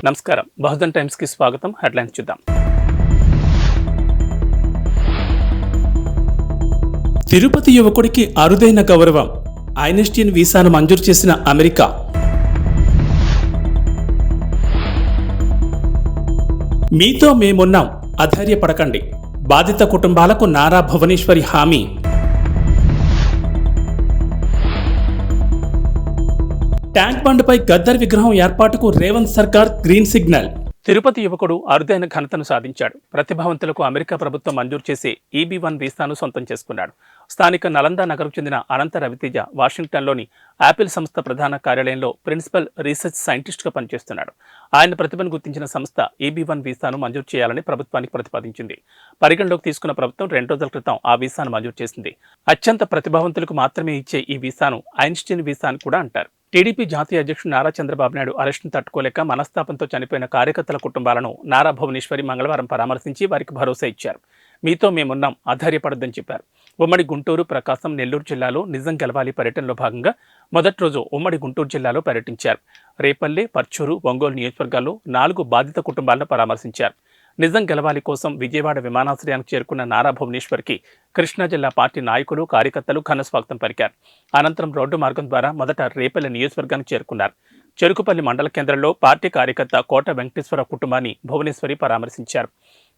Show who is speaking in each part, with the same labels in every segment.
Speaker 1: నమస్కారం. బహుజన్ టైమ్స్ కి స్వాగతం. హెడ్లైన్స్ చూద్దాం. తిరుపతి యువకుడికి అరుదైన గౌరవం. ఐన్స్టీన్ వీసాను మంజూరు చేసిన అమెరికా. మీతో మేమున్నాం, అధైర్యపడకండి. బాధిత కుటుంబాలకు నారా భువనేశ్వరి హామీ. ట్యాంక్ బండ్పై గద్దర్ విగ్రహం ఏర్పాటుకు రేవంత్ సర్కార్ గ్రీన్ సిగ్నల్. తిరుపతి యువకుడు అరుదైన ఘనతను సాధించాడు. ప్రతిభావంతులకు అమెరికా ప్రభుత్వం మంజూరు చేసే EB-1 వీసాను సొంతం చేసుకున్నాడు. స్థానిక నలంద నగరకు చెందిన అనంత రవితేజ వాషింగ్టన్లోని యాపిల్ సంస్థ ప్రధాన కార్యాలయంలో ప్రిన్సిపల్ రీసెర్చ్ సైంటిస్ట్గా పనిచేస్తున్నాడు. ఆయన ప్రతిభను గుర్తించిన సంస్థ EB-1 వీసాను మంజూరు చేయాలని ప్రభుత్వానికి ప్రతిపాదించింది. పరిగణలోకి తీసుకున్న ప్రభుత్వం 2 రోజుల క్రితం ఆ వీసాను మంజూరు చేసింది. అత్యంత ప్రతిభావంతులకు మాత్రమే ఇచ్చే ఈ వీసాను ఐన్స్టీన్ వీసా అని కూడా అంటారు. టీడీపీ జాతీయ అధ్యక్షుడు నారా చంద్రబాబు నాయుడు అరెస్టును తట్టుకోలేక మనస్తాపంతో చనిపోయిన కార్యకర్తల కుటుంబాలను నారా భువనేశ్వరి మంగళవారం పరామర్శించి వారికి భరోసా ఇచ్చారు. మీతో మేమున్నాం, అధైర్యపడొద్దని చెప్పారు. ఉమ్మడి గుంటూరు, ప్రకాశం, నెల్లూరు జిల్లాలో నిజం గెలవాలి పర్యటనలో భాగంగా మొదటి రోజు ఉమ్మడి గుంటూరు జిల్లాలో పర్యటించారు. రేపల్లె, పర్చూరు, ఒంగోలు నియోజకవర్గాల్లో 4 బాధిత కుటుంబాలను పరామర్శించారు. నిజం గెలవాలి కోసం విజయవాడ విమానాశ్రయానికి చేరుకున్న నారా భువనేశ్వర్కి కృష్ణా జిల్లా పార్టీ నాయకులు, కార్యకర్తలు ఘనస్వాగతం పలికారు. అనంతరం రోడ్డు మార్గం ద్వారా మొదట రేపల్లె నియోజకవర్గానికి చేరుకున్నారు. చెరుకుపల్లి మండల కేంద్రంలో పార్టీ కార్యకర్త కోట వెంకటేశ్వర కుటుంబాన్ని భువనేశ్వరి పరామర్శించారు.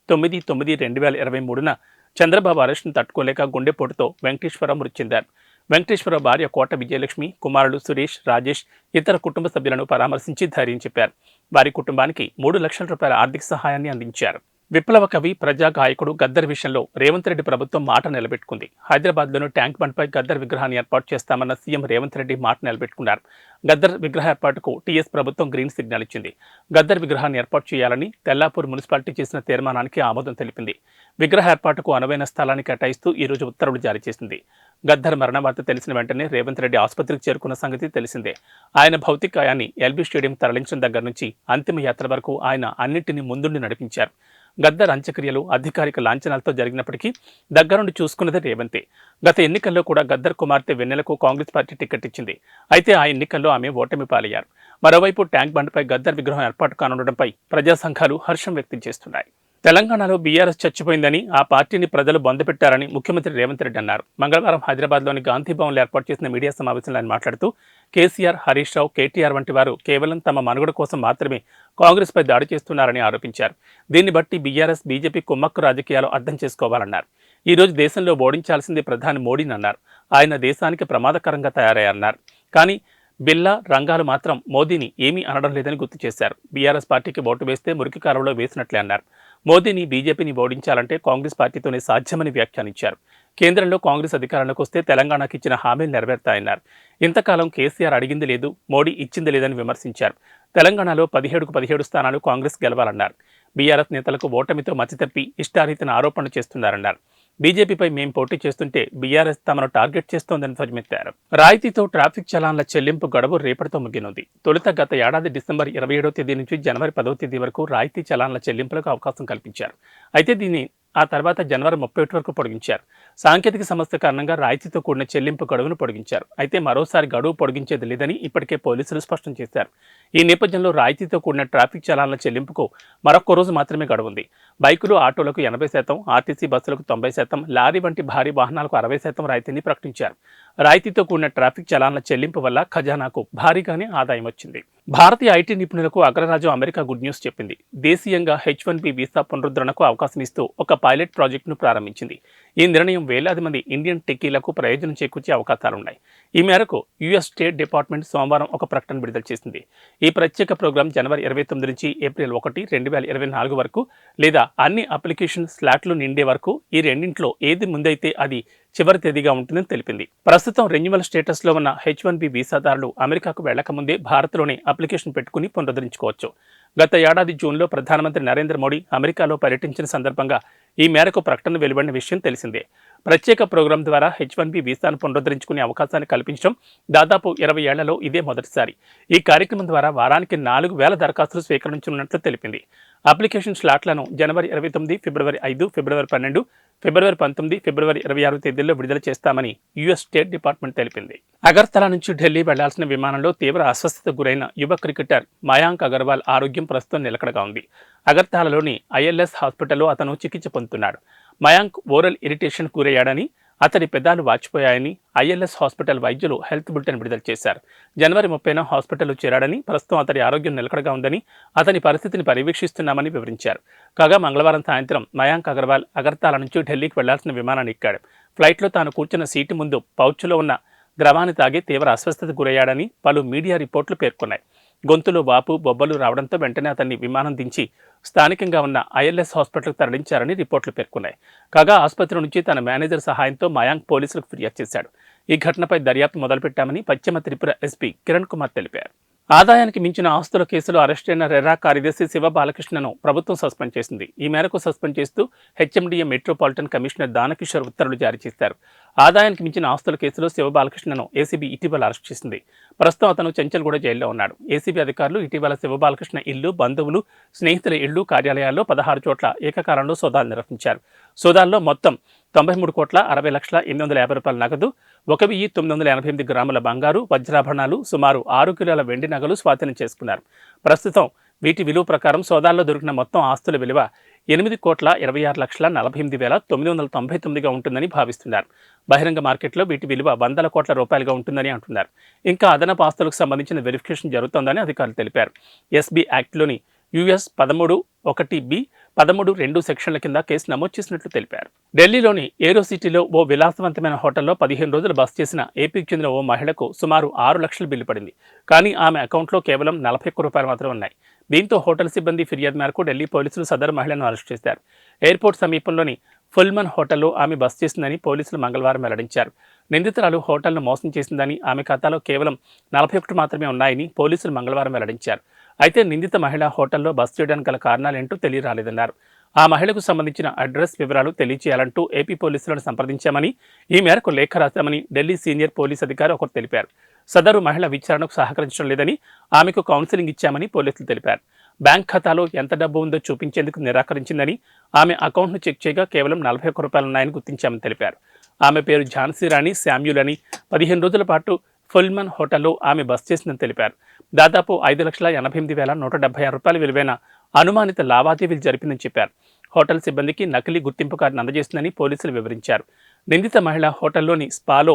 Speaker 1: 9/9/2023న చంద్రబాబు అరెస్టును తట్టుకోలేక గుండెపోటుతో వెంకటేశ్వర మృతి చెందారు. వెంకటేశ్వర భార్య కోట విజయలక్ష్మి, కుమారుడు సురేష్, రాజేష్ ఇతర కుటుంబ సభ్యులను పరామర్శించి ధైర్యం చెప్పారు. వారి కుటుంబానికి 3 లక్షల రూపాయల ఆర్థిక సహాయాన్ని అందించారు. విప్లవ కవి, ప్రజా గాయకుడు గద్దర్ విషయంలో రేవంత్ రెడ్డి ప్రభుత్వం మాట నిలబెట్టుకుంది. హైదరాబాద్లోని ట్యాంక్ బండ్పై గద్దర్ విగ్రహాన్ని ఏర్పాటు చేస్తామన్న సీఎం రేవంత్ రెడ్డి మాట నిలబెట్టుకున్నారు. గద్దర్ విగ్రహ ఏర్పాటుకు టీఎస్ ప్రభుత్వం గ్రీన్ సిగ్నల్ ఇచ్చింది. గద్దర్ విగ్రహాన్ని ఏర్పాటు చేయాలని తెల్లాపూర్ మున్సిపాలిటీ చేసిన తీర్మానానికి ఆమోదం తెలిపింది. విగ్రహ ఏర్పాటుకు అనువైన స్థలాన్ని కేటాయిస్తూ ఈ రోజు ఉత్తర్వులు జారీ చేసింది. గద్దర్ మరణ వార్త తెలిసిన వెంటనే రేవంత్ రెడ్డి ఆసుపత్రికి చేరుకున్న సంగతి తెలిసిందే. ఆయన భౌతికాయాన్ని ఎల్బీ స్టేడియం తరలించిన దగ్గర నుంచి అంతిమ యాత్ర వరకు ఆయన అన్నింటినీ ముందుండి నడిపించారు. గద్దర్ అంత్యక్రియలు అధికారిక లాంఛనాలతో జరిగినప్పటికీ దగ్గరుండి చూసుకున్నదే రేవంతే. గత ఎన్నికల్లో కూడా గద్దర్ కుమార్తె వెన్నెలకు కాంగ్రెస్ పార్టీ టికెట్ ఇచ్చింది. అయితే ఆ ఎన్నికల్లో ఆమె ఓటమి పాలయ్యారు. మరోవైపు ట్యాంక్ బండ్పై గద్దర్ విగ్రహం ఏర్పాటు కానుండడంపై ప్రజా సంఘాలు హర్షం వ్యక్తం చేస్తున్నాయి. తెలంగాణలో బీఆర్ఎస్ చచ్చిపోయిందని, ఆ పార్టీని ప్రజలు బొందపెట్టారని ముఖ్యమంత్రి రేవంత్ రెడ్డి అన్నారు. మంగళవారం హైదరాబాద్లోని గాంధీ భవన్లో ఏర్పాటు చేసిన మీడియా సమావేశంలో ఆయన మాట్లాడుతూ కేసీఆర్, హరీష్ రావు, కేటీఆర్ వంటి వారు కేవలం తమ మనుగడ కోసం మాత్రమే కాంగ్రెస్పై దాడి చేస్తున్నారని ఆరోపించారు. దీన్ని బట్టి బీఆర్ఎస్, బీజేపీ కుమ్మక్కు రాజకీయాలు అర్థం చేసుకోవాలన్నారు. ఈ రోజు దేశంలో ఓడించాల్సింది ప్రధాని మోడీని అన్నారు. ఆయన దేశానికి ప్రమాదకరంగా తయారయ్యారన్నారు. కానీ బిల్లా, రంగాలు మాత్రం మోదీని ఏమీ అనడం లేదని గుర్తు చేశారు. బీఆర్ఎస్ పార్టీకి ఓటు వేస్తే మురికి కాలంలో వేసినట్లే అన్నారు. మోదీని, బీజేపీని ఓడించాలంటే కాంగ్రెస్ పార్టీతోనే సాధ్యమని వ్యాఖ్యానించారు. కేంద్రంలో కాంగ్రెస్ అధికారంలోకి వస్తే తెలంగాణకు ఇచ్చిన హామీలు నెరవేరుతాయన్నారు. ఇంతకాలం కేసీఆర్ అడిగింది లేదు, మోడీ ఇచ్చింది లేదని విమర్శించారు. తెలంగాణలో 17కు 17 స్థానాలు కాంగ్రెస్ గెలవాలన్నారు. బీఆర్ఎస్ నేతలకు ఓటమితో మతితప్పి ఇష్టారీతిన ఆరోపణలు చేస్తున్నారన్నారు. బీజేపీపై మేం పోటీ చేస్తుంటే బీఆర్ఎస్ తమను టార్గెట్ చేస్తోందని ధ్వజమెత్తారు. రాయితీతో ట్రాఫిక్ చలాన్ల చెల్లింపు గడువు రేపటితో ముగినుంది. తొలుత గత ఏడాది డిసెంబర్ 27వ తేదీ నుంచి జనవరి 10వ తేదీ వరకు రాయితీ చలాన్ల చెల్లింపులకు అవకాశం కల్పించారు. అయితే దీన్ని ఆ తర్వాత జనవరి 31 వరకు పొడిగించారు. సాంకేతిక సమస్య కారణంగా రాయితీతో కూడిన చెల్లింపు గడువును పొడిగించారు. అయితే మరోసారి గడువు పొడిగించేది లేదని ఇప్పటికే పోలీసులు స్పష్టం చేశారు. ఈ నేపథ్యంలో రాయితీతో కూడిన ట్రాఫిక్ చలాన్ల చెల్లింపుకు మరొక రోజు మాత్రమే గడువుంది. బైకులు, ఆటోలకు 80%, ఆర్టీసీ బస్సులకు 90%, లారీ వంటి భారీ వాహనాలకు 60% రాయితీని ప్రకటించారు. రాయితీతో కూడిన ట్రాఫిక్ చలాన్ల చెల్లింపు వల్ల ఖజానాకు భారీగానే ఆదాయం వచ్చింది. భారతీయ ఐటీ నిపుణులకు అగ్రరాజ్యం అమెరికా గుడ్ న్యూస్ చెప్పింది. దేశీయంగా H-1B వీసా పునరుద్ధరణకు అవకాశం ఇస్తూ ఒక పైలట్ ప్రాజెక్టును ప్రారంభించింది. ఈ నిర్ణయం వేలాది మంది ఇండియన్ టెక్కీలకు ప్రయోజనం చేకూర్చే అవకాశాలున్నాయి. ఈ మేరకు యుఎస్ స్టేట్ డిపార్ట్మెంట్ సోమవారం ఒక ప్రకటన విడుదల చేసింది. ఈ ప్రత్యేక ప్రోగ్రాం జనవరి 29 నుంచి ఏప్రిల్ 1, 2024 వరకు లేదా అన్ని అప్లికేషన్ స్లాట్లు నిండే వరకు ఈ రెండింటిలో ఏది ముందైతే అది చివరి తేదీగా ఉంటుందని తెలిపింది. ప్రస్తుతం రెన్యువల్ స్టేటస్లో ఉన్న H-1B వీసాదారులు అమెరికాకు వెళ్లకముందే భారత్లోనే అప్లికేషన్ పెట్టుకుని పునరుద్ధరించుకోవచ్చు. గత ఏడాది జూన్లో ప్రధానమంత్రి నరేంద్ర మోడీ అమెరికాలో పర్యటించిన సందర్భంగా ఈ మేరకు ప్రకటన వెలువడిన విషయం తెలిసిందే. ప్రత్యేక ప్రోగ్రాం ద్వారా H1B వీసాను పునరుద్ధరించుకునే అవకాశాన్ని కల్పించడం దాదాపు 20 ఏళ్లలో ఇదే మొదటిసారి. ఈ కార్యక్రమం ద్వారా వారానికి 4,000 దరఖాస్తులు స్వీకరించనున్నట్లు తెలిపింది. అప్లికేషన్ స్లాట్లను జనవరి 29, ఫిబ్రవరి 5, ఫిబ్రవరి 12, ఫిబ్రవరి 19, ఫిబ్రవరి 26 తేదీల్లో విడుదల చేస్తామని యుఎస్ స్టేట్ డిపార్ట్మెంట్ తెలిపింది. అగర్తలా నుంచి ఢిల్లీ వెళ్లాల్సిన విమానంలో తీవ్ర అస్వస్థతకు గురైన యువ క్రికెటర్ మయాంక్ అగర్వాల్ ఆరోగ్యం ప్రస్తుతం నిలకడగా ఉంది. అగర్తలాలోని ఐఎల్ఎస్ హాస్పిటల్లో అతను చికిత్స పొందుతున్నాడు. మయాంక్ ఓరల్ ఇరిటేషన్ గురయ్యాడని, అతడి పెదాలు వాచిపోయాయని ఐఎల్ఎస్ హాస్పిటల్ వైద్యులు హెల్త్ బులెటిన్ విడుదల చేశారు. జనవరి 30న హాస్పిటల్లో చేరాడని, ప్రస్తుతం అతడి ఆరోగ్యం నిలకడగా ఉందని, అతని పరిస్థితిని పర్యవేక్షిస్తున్నామని వివరించారు. కాగా మంగళవారం సాయంత్రం మయాంక్ అగర్వాల్ అగర్తలా నుంచి ఢిల్లీకి వెళ్లాల్సిన విమానాన్ని ఎక్కాడు. ఫ్లైట్లో తాను కూర్చున్న సీటు ముందు పౌచ్లో ఉన్న ద్రవాన్ని తాగి తీవ్ర అస్వస్థతకు గురయ్యాడని పలు మీడియా రిపోర్టులు పేర్కొన్నాయి. గొంతులో వాపు, బొబ్బలు రావడంతో వెంటనే అతన్ని విమానం దించి స్థానికంగా ఉన్న ఐఎల్ఎస్ హాస్పిటల్కు తరలించారని రిపోర్టులు పేర్కొన్నాయి. కాగా ఆసుపత్రి నుంచి తన మేనేజర్ సహాయంతో మయాంక్ పోలీసులకు ఫిర్యాదు చేశాడు. ఈ ఘటనపై దర్యాప్తు మొదలుపెట్టామని పశ్చిమ త్రిపుర ఎస్పీ కిరణ్ కుమార్ తెలిపారు. ఆదాయానికి మించిన ఆస్తుల కేసులో అరెస్టైన రెరా కార్యదర్శి శివ బాలకృష్ణను ప్రభుత్వం సస్పెండ్ చేసింది. ఈ మేరకు సస్పెండ్ చేస్తూ హెచ్ఎండిఏ మెట్రోపాలిటన్ కమిషనర్ దానకిషోర్ ఉత్తర్వులు జారీ చేశారు. ఆదాయానికి మించిన ఆస్తుల కేసులో శివ బాలకృష్ణను ఏసీబీ ఇటీవల అరెస్ట్ చేసింది. ప్రస్తుతం అతను చెంచల్గూడ జైల్లో ఉన్నాడు. ఏసీబీ అధికారులు ఇటీవల శివ బాలకృష్ణ ఇల్లు, బంధువులు, స్నేహితుల ఇళ్లు, కార్యాలయాల్లో 16 చోట్ల ఏకకాలంలో సోదాలు నిర్వహించారు. సోదాల్లో మొత్తం 93,60,850 రూపాయల నగదు, 1,988 గ్రాముల బంగారు, వజ్రాభరణాలు, సుమారు 6 కిలోల వెండి నగలు స్వాధీనం చేసుకున్నారు. ప్రస్తుతం వీటి విలువ ప్రకారం సోదాల్లో దొరికిన మొత్తం ఆస్తుల విలువ 8,26,48,999గా ఉంటుందని భావిస్తున్నారు. బహిరంగ మార్కెట్లో వీటి విలువ 100 కోట్ల రూపాయలుగా ఉంటుందని అంటున్నారు. ఇంకా అదనపు ఆస్తులకు సంబంధించిన వెరిఫికేషన్ జరుగుతోందని అధికారులు తెలిపారు. ఎస్బీ యాక్ట్లోని యుఎస్ 13(1)(b), 13(2) సెక్షన్ల కింద కేసు నమోదు చేసినట్లు తెలిపారు. ఢిల్లీలోని ఏరో సిటీలో ఓ విలాసవంతమైన హోటల్లో 15 రోజులు బస చేసిన ఏపీకి చెందిన ఓ మహిళకు సుమారు 6 లక్షల బిల్లు పడింది. కానీ ఆమె అకౌంట్లో కేవలం 41 రూపాయలు మాత్రమే ఉన్నాయి. దీంతో హోటల్ సిబ్బంది ఫిర్యాదు మేరకు ఢిల్లీ పోలీసులు సదరు మహిళను అరెస్ట్ చేశారు. ఎయిర్పోర్ట్ సమీపంలోని ఫుల్మన్ హోటల్లో ఆమె బస చేసిందని పోలీసులు మంగళవారం వెల్లడించారు. నిందితురాలు హోటల్ను మోసం చేసిందని, ఆమె ఖాతాలో కేవలం 41 మాత్రమే ఉన్నాయని పోలీసులు మంగళవారం వెల్లడించారు. అయితే నిందిత మహిళ హోటల్లో బస చేయడానికి గల కారణాలేంటో తెలియరాలేదన్నారు. ఆ మహిళకు సంబంధించిన అడ్రస్ వివరాలు తెలియచేయాలంటూ ఏపీ పోలీసులను సంప్రదించామని, ఈ మేరకు లేఖ రాశామని ఢిల్లీ సీనియర్ పోలీస్ అధికారి ఒకరు తెలిపారు. సదరు మహిళ విచారణకు సహకరించడం లేదని, ఆమెకు కౌన్సిలింగ్ ఇచ్చామని పోలీసులు తెలిపారు. బ్యాంక్ ఖాతాలో ఎంత డబ్బు ఉందో చూపించేందుకు నిరాకరించిందని, ఆమె అకౌంట్ను చెక్ చేయగా కేవలం 41 రూపాయలు ఉన్నాయని గుర్తించామని తెలిపారు. ఆమె పేరు ఝాన్సీ రాణి శామ్యూల్ అని, 15 రోజుల పాటు ఫుల్మన్ హోటల్లో ఆమె బస చేసిందని తెలిపారు. దాదాపు 5,88,176 రూపాయల విలువైన అనుమానిత లావాదేవీలు జరిపిందని చెప్పారు. హోటల్ సిబ్బందికి నకిలీ గుర్తింపు కార్డును అందజేసిందని పోలీసులు వివరించారు. నిందిత మహిళ హోటల్లోని స్పాలో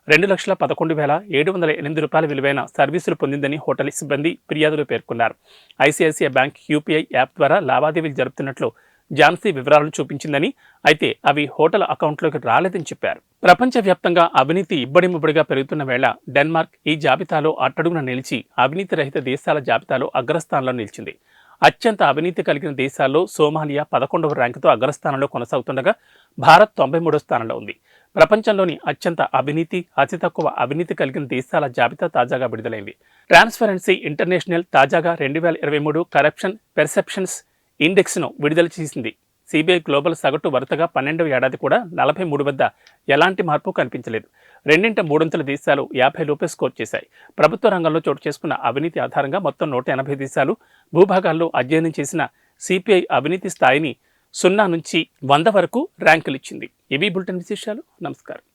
Speaker 1: 2,11,708 రూపాయల విలువైన సర్వీసులు పొందిందని హోటల్ సిబ్బంది ఫిర్యాదులో పేర్కొన్నారు. ఐసిఐసిఐ బ్యాంక్ యూపీఐ యాప్ ద్వారా లావాదేవీలు జరుపుతున్నట్లు ఝాన్సీ వివరాలను చూపించిందని, అయితే అవి హోటల్ అకౌంట్లోకి రాలేదని చెప్పారు. ప్రపంచవ్యాప్తంగా అవినీతి ఇబ్బడిముబ్బడిగా పెరుగుతున్న వేళ డెన్మార్క్ ఈ జాబితాలో అట్టడుగున నిలిచి అవినీతి రహిత దేశాల జాబితాలో అగ్రస్థానంలో నిలిచింది. అత్యంత అవినీతి కలిగిన దేశాల్లో సోమాలియా 11వ ర్యాంకుతో అగ్రస్థానంలో కొనసాగుతుండగా భారత్ 93వ స్థానంలో ఉంది. ప్రపంచంలోని అత్యంత అవినీతి, అతి తక్కువ అవినీతి కలిగిన దేశాల జాబితా తాజాగా విడుదలైంది. ట్రాన్స్పరెన్సీ ఇంటర్నేషనల్ తాజాగా 2023 కరప్షన్ పెర్సెప్షన్స్ ఇండెక్స్ను విడుదల చేసింది. సిబిఐ గ్లోబల్ సగటు వరుసగా 12వ ఏడాది కూడా 43 వద్ద ఎలాంటి మార్పు కనిపించలేదు. రెండింట మూడొంతుల దేశాలు 50 లోపే స్కోర్ చేశాయి. ప్రభుత్వ రంగంలో చోటు చేసుకున్న అవినీతి ఆధారంగా మొత్తం 180 దేశాలు భూభాగాల్లో అధ్యయనం చేసిన సిపిఐ అవినీతి స్థాయిని 0 నుంచి 100 వరకు ర్యాంకులు ఇచ్చింది. ఇవి బులెటిన్ విశేషాలు. నమస్కారం.